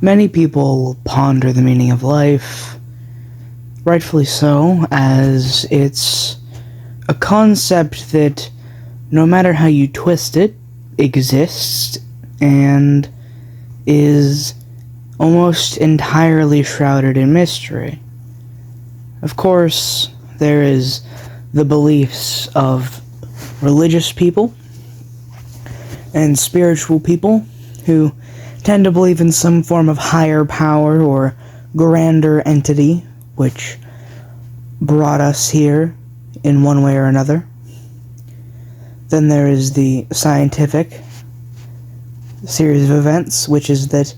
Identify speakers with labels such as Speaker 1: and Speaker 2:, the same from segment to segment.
Speaker 1: Many people ponder the meaning of life, rightfully so, as it's a concept that, no matter how you twist it, exists and is almost entirely shrouded in mystery. Of course, there is the beliefs of religious people and spiritual people who tend to believe in some form of higher power or grander entity which brought us here in one way or another. Then there is the scientific series of events, which is that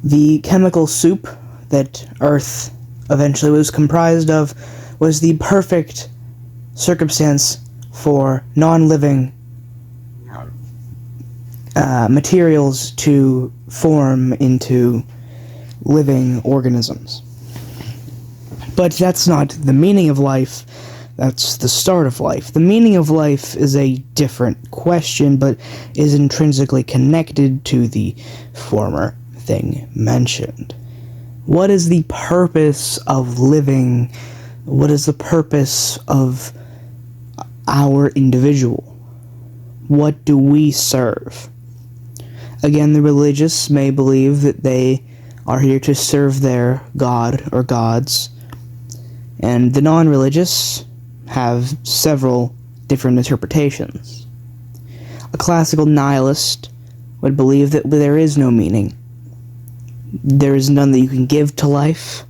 Speaker 1: the chemical soup that Earth eventually was comprised of was the perfect circumstance for non-living materials to form into living organisms. But that's not the meaning of life, that's the start of life. The meaning of life is a different question, but is intrinsically connected to the former thing mentioned. What is the purpose of living? What is the purpose of our individual? What do we serve? Again, the religious may believe that they are here to serve their god or gods, and the non-religious have several different interpretations. A classical nihilist would believe that there is no meaning. There is none that you can give to life,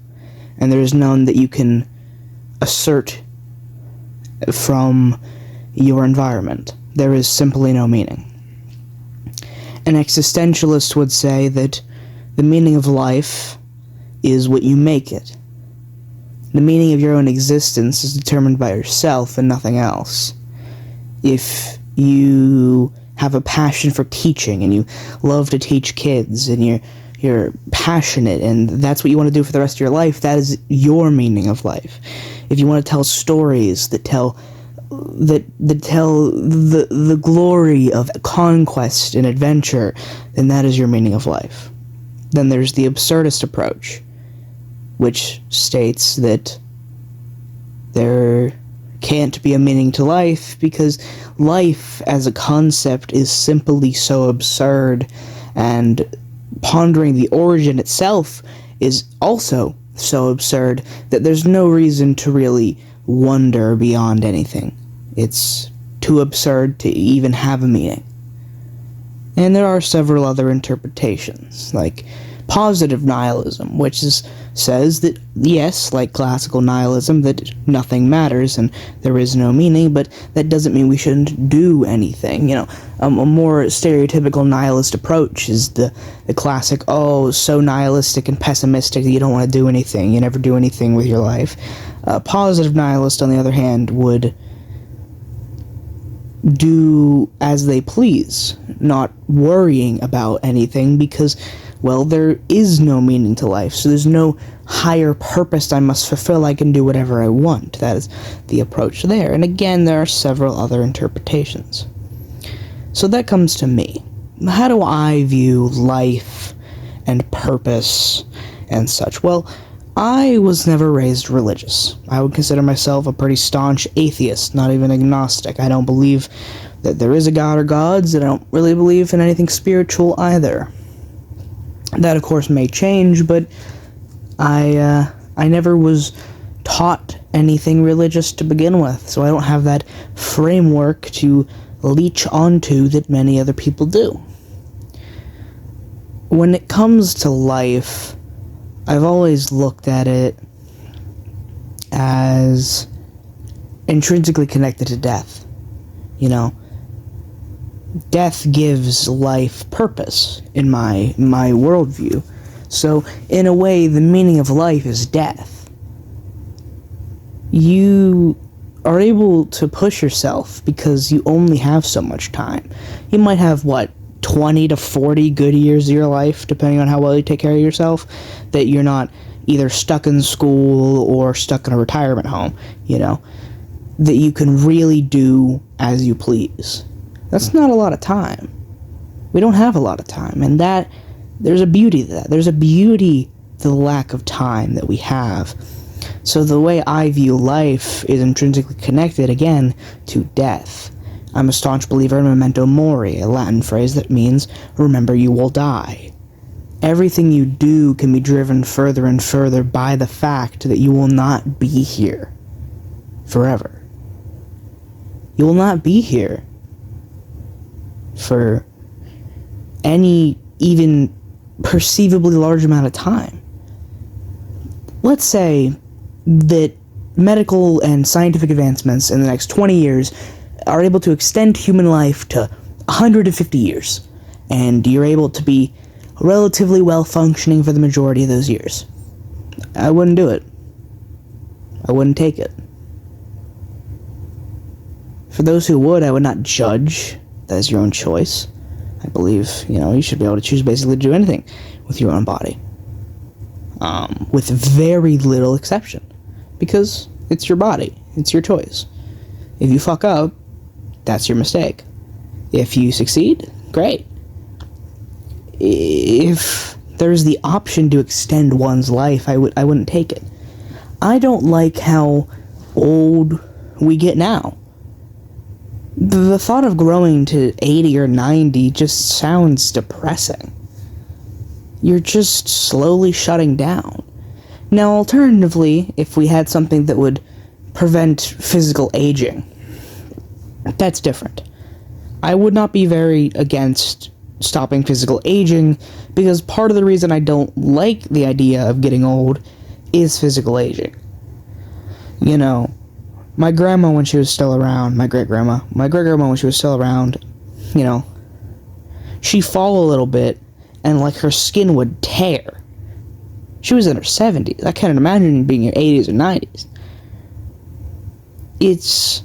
Speaker 1: and there is none that you can assert from your environment. There is simply no meaning. An existentialist would say that the meaning of life is what you make it. The meaning of your own existence is determined by yourself and nothing else. If you have a passion for teaching and you love to teach kids and you're passionate and that's what you want to do for the rest of your life, that is your meaning of life. If you want to tell stories that tell the glory of conquest and adventure, then that is your meaning of life. Then there's the absurdist approach, which states that there can't be a meaning to life because life as a concept is simply so absurd, and pondering the origin itself is also so absurd that there's no reason to really wonder beyond anything. It's too absurd to even have a meaning. And there are several other interpretations, like positive nihilism, which says that, yes, like classical nihilism, that nothing matters and there is no meaning, but that doesn't mean we shouldn't do anything. A more stereotypical nihilist approach is the classic, so nihilistic and pessimistic that you don't want to do anything, you never do anything with your life. A positive nihilist, on the other hand, would do as they please, not worrying about anything because, well, there is no meaning to life, so there's no higher purpose I must fulfill. I can do whatever I want. That is the approach there. And again, there are several other interpretations. So that comes to me. How do I view life and purpose and such? Well, I was never raised religious. I would consider myself a pretty staunch atheist, not even agnostic. I don't believe that there is a god or gods, and I don't really believe in anything spiritual either. That, of course, may change, but I never was taught anything religious to begin with, so I don't have that framework to leech onto that many other people do. When it comes to life, I've always looked at it as intrinsically connected to death. Death gives life purpose in my worldview. So, in a way, the meaning of life is death. You are able to push yourself because you only have so much time. You might have, 20 to 40 good years of your life, depending on how well you take care of yourself, that you're not either stuck in school or stuck in a retirement home, that you can really do as you please. That's not a lot of time. We don't have a lot of time, and that There's a beauty to that. There's a beauty to the lack of time that we have. So the way I view life is intrinsically connected, again, to death. I'm a staunch believer in memento mori, a Latin phrase that means, remember you will die. Everything you do can be driven further and further by the fact that you will not be here forever. You will not be here for any even perceivably large amount of time. Let's say that medical and scientific advancements in the next 20 years are able to extend human life to 150 years, and you're able to be relatively well functioning for the majority of those years. I wouldn't do it. I wouldn't take it. For those who would, I would not judge. That is your own choice. I believe, you should be able to choose basically to do anything with your own body. With very little exception. Because it's your body. It's your choice. If you fuck up, that's your mistake. If you succeed, great. If there's the option to extend one's life, I wouldn't take it. I don't like how old we get now. The thought of growing to 80 or 90 just sounds depressing. You're just slowly shutting down. Now, alternatively, if we had something that would prevent physical aging, that's different. I would not be very against stopping physical aging, because part of the reason I don't like the idea of getting old is physical aging. My grandma, when she was still around, my great-grandma when she was still around, she'd fall a little bit, and, her skin would tear. She was in her 70s. I can't imagine being in your 80s or 90s. It's,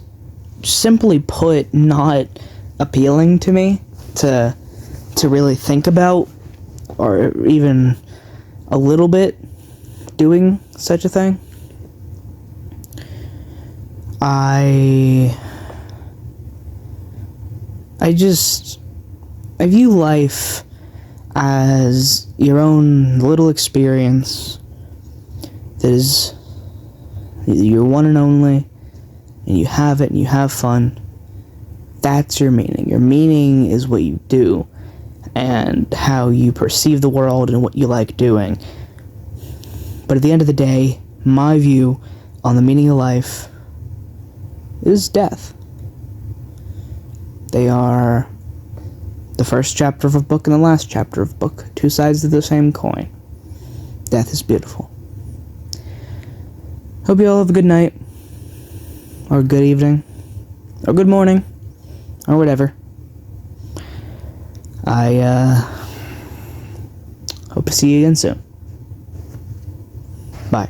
Speaker 1: simply put, not appealing to me to really think about, or even a little bit, doing such a thing. I view life as your own little experience that is your one and only, and you have it and you have fun. That's your meaning. Your meaning is what you do and how you perceive the world and what you like doing. But at the end of the day, my view on the meaning of life is death. They are the first chapter of a book and the last chapter of a book. Two sides of the same coin. Death is beautiful. Hope you all have a good night, or good evening, or good morning, or whatever. I hope to see you again soon. Bye.